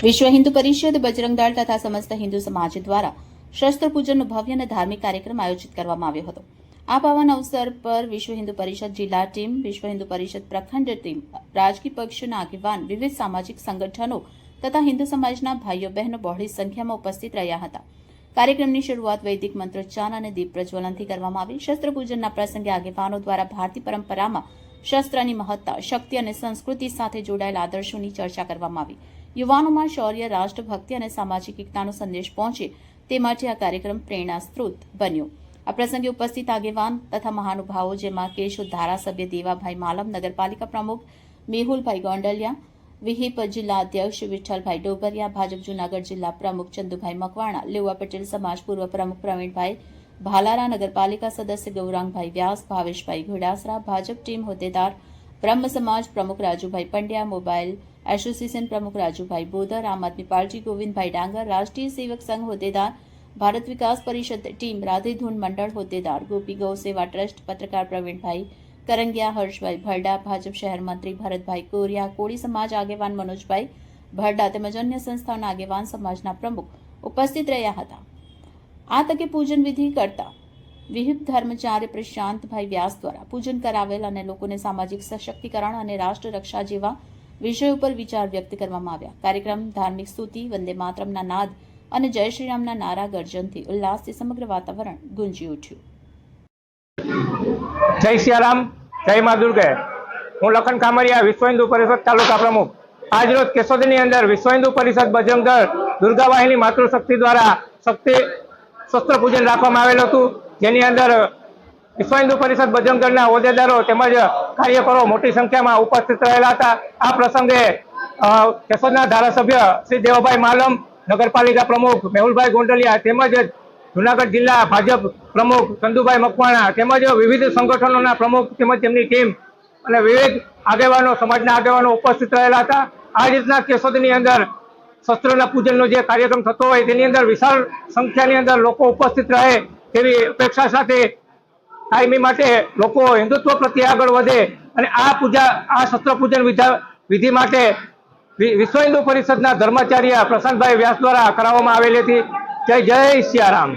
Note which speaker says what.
Speaker 1: વિશ્વ હિન્દુ પરિષદ, બજરંગ દળ તથા સમસ્ત હિન્દુ સમાજ દ્વારા શસ્ત્ર પૂજનનો ભવ્ય અને ધાર્મિક કાર્યક્રમ આયોજિત કરવામાં આવ્યો હતો। આ પાવન અવસર પર વિશ્વ હિન્દુ પરિષદ જિલ્લા ટીમ, વિશ્વ હિન્દુ પરિષદ પ્રખંડ ટીમ, રાજકીય પક્ષોના આગેવાન, વિવિધ સામાજિક સંગઠનો તથા હિન્દુ સમાજના ભાઈઓ બહેનો બહોળી સંખ્યામાં ઉપસ્થિત રહ્યા હતા। કાર્યક્રમની શરૂઆત વૈદિક મંત્રોચ્ચાર અને દીપ પ્રજ્વલનથી કરવામાં આવી। શસ્ત્ર પૂજનના પ્રસંગે આગેવાનો દ્વારા ભારતીય પરંપરામાં શસ્ત્રની મહત્તા, શક્તિ અને સંસ્કૃતિ સાથે જોડાયેલા આદર્શોની ચર્ચા કરવામાં આવી। યુવાનોમાં શૌર્ય, રાષ્ટ્રભક્તિ અને સામાજિક એકતાનો સંદેશ પહોંચે તે માટે આ કાર્યક્રમ પ્રેરણા સ્ત્રોત બન્યો। આ પ્રસંગે ઉપસ્થિત આગેવાન તથા મહાનુભાવો જેમાં કેશોદ ધારાસભ્ય દેવાભાઈ માલમ, નગરપાલિકા પ્રમુખ મેહુલભાઈ ગોંડલિયા, વિહિપ જિલ્લા અધ્યક્ષ વિઠ્ઠલભાઈ ડોબરિયા, ભાજપ જૂનાગઢ જિલ્લા પ્રમુખ ચંદુભાઈ મકવાણા, લેવા પટેલ સમાજ પૂર્વ પ્રમુખ પ્રવીણભાઈ ભાલારા, નગરપાલિકા સદસ્ય ગૌરાંગભાઈ વ્યાસ, ભાવેશભાઈ ઘોડાસરા, ભાજપ ટીમ હોદ્દેદાર બ્રહ્મ સમાજ પ્રમુખ રાજુભાઈ પંડ્યા, મોબાઈલ એસોસિએશન પ્રમુખ રાજુભાઈ બોદર, આમ આદમી પાર્ટી ગોવિંદભાઈ ડાંગર, રાષ્ટ્રીય સેવક સંઘ હોદ્દેદાર, ભારત વિકાસ પરિષદ ટીમ, રાધેધૂન મંડળ હોદ્દેદાર, ગોપી ગૌ સેવા ટ્રસ્ટ પત્રકાર પ્રવીણભાઈ કરંગિયા, હર્ષભાઈ ભરડા, ભાજપ શહેર મંત્રી ભરતભાઈ કોરિયા, કોળી સમાજ આગેવાન મનોજભાઈ ભરડા તેમજ અન્ય સંસ્થાઓના આગેવાન સમાજના પ્રમુખ ઉપસ્થિત રહ્યા હતા। આ તકે પૂજન વિધિ કરતા વિહિપ ધર્મચાર્ય પ્રશાંતભાઈ વ્યાસ દ્વારા પૂજન કરાવેલ અને લોકોને સામાજિક સશક્તિકરણ અને રાષ્ટ્ર રક્ષા જેવા વિષયો પર વિચાર વ્યક્ત કરવામાં આવ્યા। કાર્યક્રમ ધાર્મિક સ્તુતિ, વંદે માતરમના નાદ અને જય શ્રીરામના નારા ગર્જનથી ઉલ્લાસથી સમગ્ર વાતાવરણ ગુંજી ઉઠ્યું।
Speaker 2: જય સિયારામ, જય મા દુર્ગે। હું લખન કામરિયા, વિશ્વ હિન્દુ પરિષદ તાલુકા પ્રમુખ। આજ રોજ કેશોદની અંદર વિશ્વ હિન્દુ પરિષદ બજરંગ દળ દુર્ગા વાહિની માતૃશક્તિ દ્વારા શક્તિ શસ્ત્ર પૂજન રાખવામાં આવેલું હતું, જેની અંદર વિશ્વ હિન્દુ પરિષદ બજરંગ દળના હોદ્દેદારો તેમજ કાર્યકરો મોટી સંખ્યામાં ઉપસ્થિત રહેલા હતા। આ પ્રસંગે કેશોદના ધારાસભ્ય શ્રી દેવાભાઈ માલમ, નગરપાલિકા પ્રમુખ મેહુલભાઈ ગોંડલિયા તેમજ જૂનાગઢ જિલ્લા ભાજપ પ્રમુખ ચંદુભાઈ મકવાણા તેમજ વિવિધ સંગઠનોના પ્રમુખ તેમજ તેમની ટીમ અને વિવિધ આગેવાનો, સમાજના આગેવાનો ઉપસ્થિત રહેલા હતા। આ રીતના કેશોદની અંદર શસ્ત્રના પૂજનનો જે કાર્યક્રમ થતો હોય તેની અંદર વિશાળ સંખ્યાની અંદર લોકો ઉપસ્થિત રહે તેવી અપેક્ષા સાથે કાયમી માટે લોકો હિન્દુત્વ પ્રત્યે આગળ વધે અને આ શસ્ત્ર પૂજન વિધિ માટે વિશ્વ હિન્દુ પરિષદના ધર્માચાર્ય પ્રશાંતભાઈ વ્યાસ દ્વારા કરાવવામાં આવેલી હતી। જય જય સિયારામ।